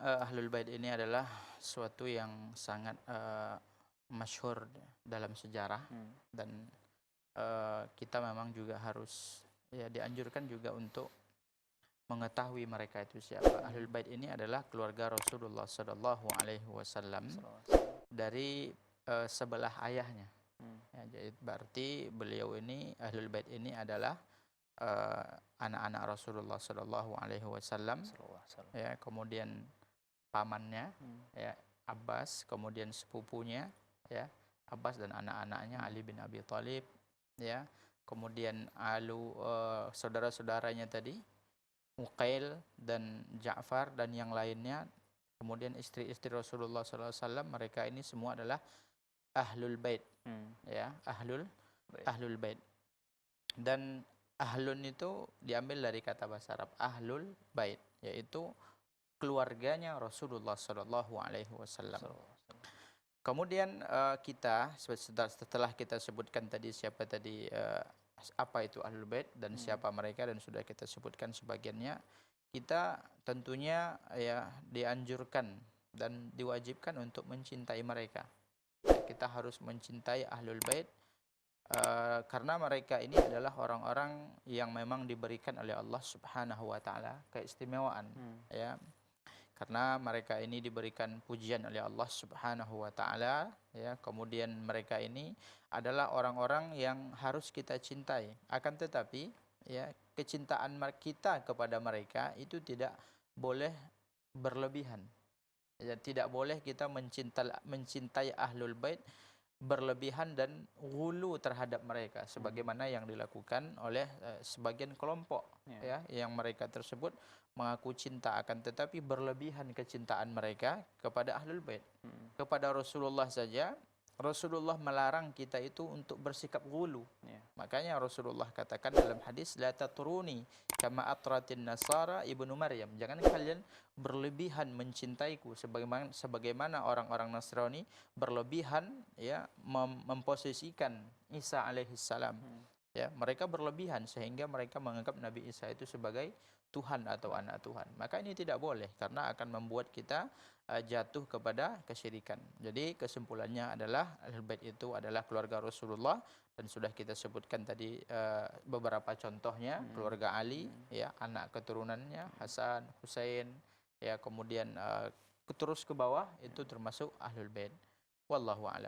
Ahlul Bait ini adalah suatu yang sangat masyhur dalam sejarah dan kita memang juga harus ya dianjurkan juga untuk mengetahui mereka itu siapa. Ahlul Bait ini adalah keluarga Rasulullah Sallallahu Alaihi Wasallam dari sebelah ayahnya. Ya, jadi berarti beliau ini Ahlul Bait ini adalah anak-anak Rasulullah Sallallahu Alaihi Wasallam. Ya, kemudian pamannya, ya Abbas, kemudian sepupunya, ya Abbas dan anak-anaknya Ali bin Abi Thalib, ya kemudian saudara-saudaranya tadi Uqail dan Ja'far dan yang lainnya, kemudian istri-istri Rasulullah SAW, mereka ini semua adalah Ahlul Bait, ya Ahlul Bait. Dan Ahlun itu diambil dari kata bahasa Arab Ahlul Bait, yaitu keluarganya Rasulullah Sallallahu Alaihi Wasallam. Kemudian kita setelah kita sebutkan tadi siapa tadi apa itu Ahlul Bait dan siapa mereka dan sudah kita sebutkan sebagiannya, kita tentunya ya dianjurkan dan diwajibkan untuk mencintai mereka. Kita harus mencintai Ahlul Bait karena mereka ini adalah orang-orang yang memang diberikan oleh Allah Subhanahu wa taala keistimewaan, ya. Karena mereka ini diberikan pujian oleh Allah Subhanahu wa taala, ya. Kemudian mereka ini adalah orang-orang yang harus kita cintai. Akan tetapi, ya, kecintaan kita kepada mereka itu tidak boleh berlebihan. Ya, tidak boleh kita mencintai Ahlul Bait berlebihan dan ghulu terhadap mereka sebagaimana yang dilakukan oleh sebagian kelompok, ya, yang mereka tersebut mengaku cinta akan tetapi berlebihan kecintaan mereka kepada Ahlul Bait. Kepada Rasulullah saja Rasulullah melarang kita itu untuk bersikap ghulu. Makanya Rasulullah katakan dalam hadis, la tatruni kama atratin nasara ibnu Maryam. Jangan kalian berlebihan mencintaiku sebagaimana orang-orang Nasrani berlebihan, ya, memposisikan Isa alaihissalam. Ya, mereka berlebihan sehingga mereka menganggap Nabi Isa itu sebagai Tuhan atau anak Tuhan. Maka ini tidak boleh karena akan membuat kita jatuh kepada kesyirikan. Jadi kesimpulannya adalah Ahlul Bait itu adalah keluarga Rasulullah dan sudah kita sebutkan tadi beberapa contohnya, keluarga Ali, ya, anak keturunannya Hasan, Husain, ya, kemudian terus ke bawah itu termasuk Ahlul Bait. Wallahu a'lam.